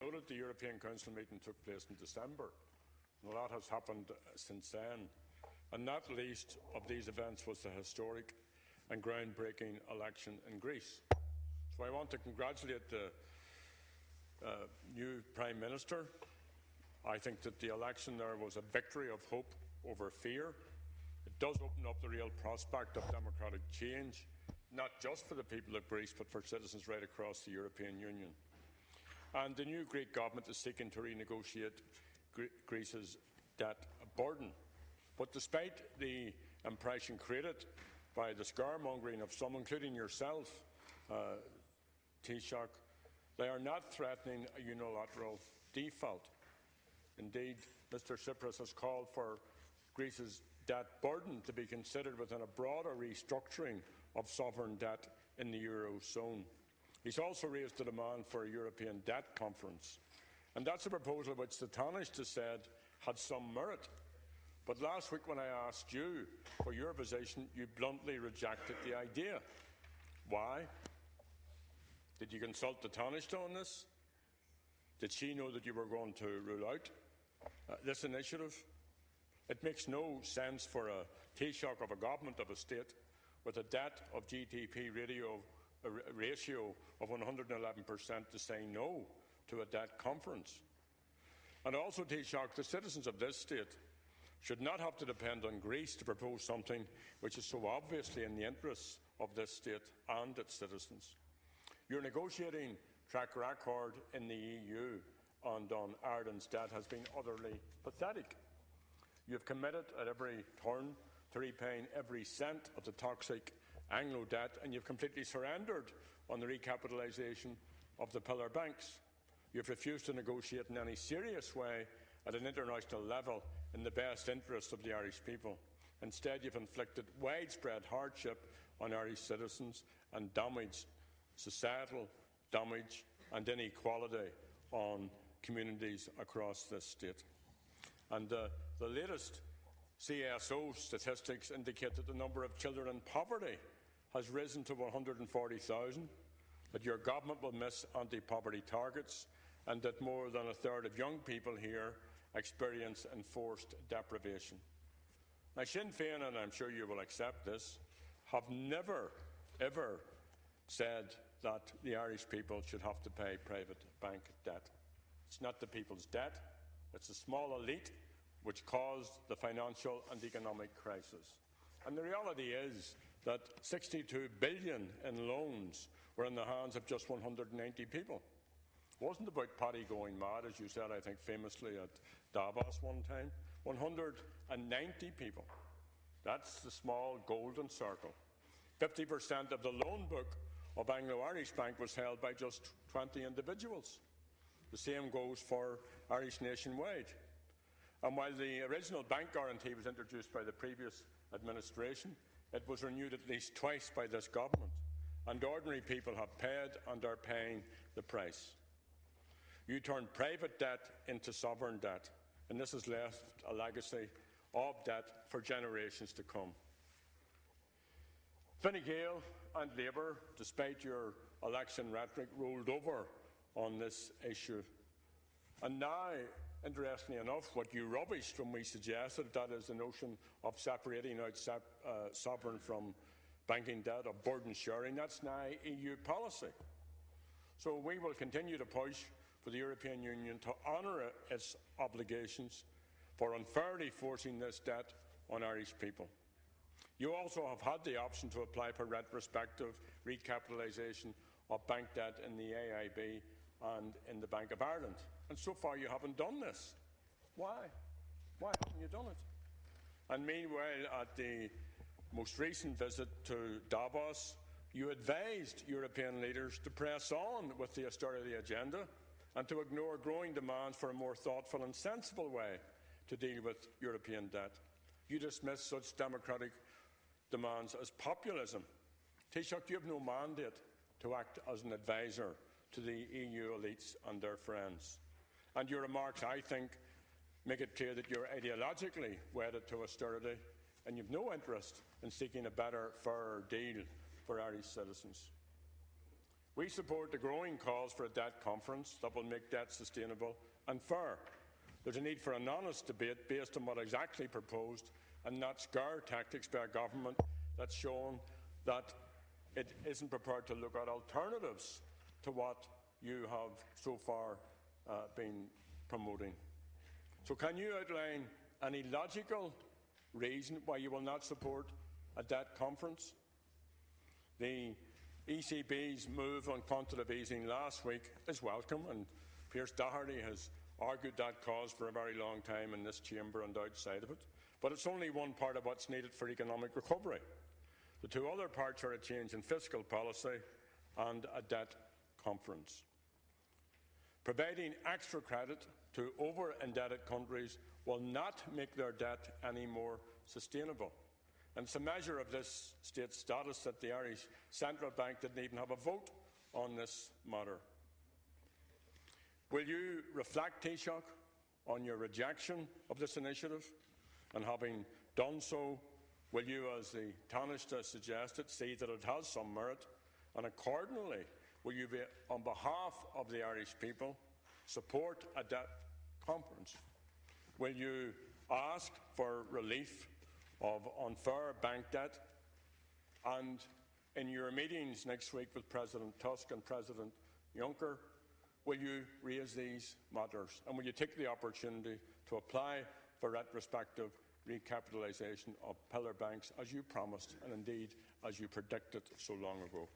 noted the European Council meeting took place in December. A lot has happened since then, and not least of these events was the historic and groundbreaking election in Greece. So I want to congratulate the new Prime Minister. I think that the election there was a victory of hope over fear. It does open up the real prospect of democratic change, not just for the people of Greece, but for citizens right across the European Union. And the new Greek government is seeking to renegotiate Greece's debt burden. But despite the impression created by the scaremongering of some, including yourself, Taoiseach, they are not threatening a unilateral default. Indeed, Mr Tsipras has called for Greece's debt burden to be considered within a broader restructuring of sovereign debt in the Eurozone. He's also raised the demand for a European debt conference. And that's a proposal which the Taoiseach has said had some merit. But last week when I asked you for your position, you bluntly rejected the idea. Why? Did you consult the Taoiseach on this? Did she know that you were going to rule out this initiative? It makes no sense for a Taoiseach of a government of a state with a debt of GDP ratio of 111% to say no to a debt conference. And also, Taoiseach, the citizens of this state should not have to depend on Greece to propose something which is so obviously in the interests of this state and its citizens. Your negotiating track record in the EU and on Ireland's debt has been utterly pathetic. You have committed at every turn to repaying every cent of the toxic Anglo debt, and you've completely surrendered on the recapitalisation of the pillar banks. You've refused to negotiate in any serious way at an international level in the best interest of the Irish people. Instead, you've inflicted widespread hardship on Irish citizens and damaged societal damage and inequality on communities across this state. And the latest CSO statistics indicate that the number of children in poverty has risen to 140,000, that your government will miss anti-poverty targets, and that more than a third of young people here experience enforced deprivation. Now, Sinn Féin, and I'm sure you will accept this, have never, ever said that the Irish people should have to pay private bank debt. It's not the people's debt, it's the small elite which caused the financial and economic crisis. And the reality is that 62 billion in loans were in the hands of just 190 people. It wasn't about Paddy going mad, as you said, I think famously at Davos one time. 190 people. That's the small golden circle. 50% of the loan book of Anglo-Irish Bank was held by just 20 individuals. The same goes for Irish Nationwide. And while the original bank guarantee was introduced by the previous administration, it was renewed at least twice by this government, and ordinary people have paid and are paying the price. You turned private debt into sovereign debt, and this has left a legacy of debt for generations to come. Fine Gael and Labour, despite your election rhetoric, rolled over on this issue. And now, interestingly enough, what you rubbished when we suggested, that is the notion of separating out sovereign from banking debt, of burden sharing, that's now EU policy. So we will continue to push for the European Union to honour its obligations for unfairly forcing this debt on Irish people. You also have had the option to apply for retrospective recapitalisation of bank debt in the AIB and in the Bank of Ireland. And so far you haven't done this. Why? Why haven't you done it? And meanwhile, at the most recent visit to Davos, you advised European leaders to press on with the austerity agenda and to ignore growing demands for a more thoughtful and sensible way to deal with European debt. You dismiss such democratic demands as populism. Taoiseach, you have no mandate to act as an advisor to the EU elites and their friends. And your remarks, I think, make it clear that you're ideologically wedded to austerity and you have no interest in seeking a better, fairer deal for Irish citizens. We support the growing calls for a debt conference that will make debt sustainable and fair. There's a need for an honest debate based on what is actually proposed and not scare tactics by a government that's shown that it isn't prepared to look at alternatives to what you have so far been promoting. So can you outline any logical reason why you will not support a debt conference? The ECB's move on quantitative easing last week is welcome, and Pierce Doherty has argued that cause for a very long time in this chamber and outside of it. But it's only one part of what's needed for economic recovery. The two other parts are a change in fiscal policy and a debt conference. Providing extra credit to over-indebted countries will not make their debt any more sustainable. And it's a measure of this state status that the Irish Central Bank didn't even have a vote on this matter. Will you reflect, Taoiseach, on your rejection of this initiative? And having done so, will you, as the Taoiseach suggested, see that it has some merit? And accordingly, will you, on behalf of the Irish people, support a debt conference? Will you ask for relief of unfair bank debt? And in your meetings next week with President Tusk and President Juncker, will you raise these matters? And will you take the opportunity to apply for retrospective recapitalisation of pillar banks as you promised and indeed as you predicted so long ago?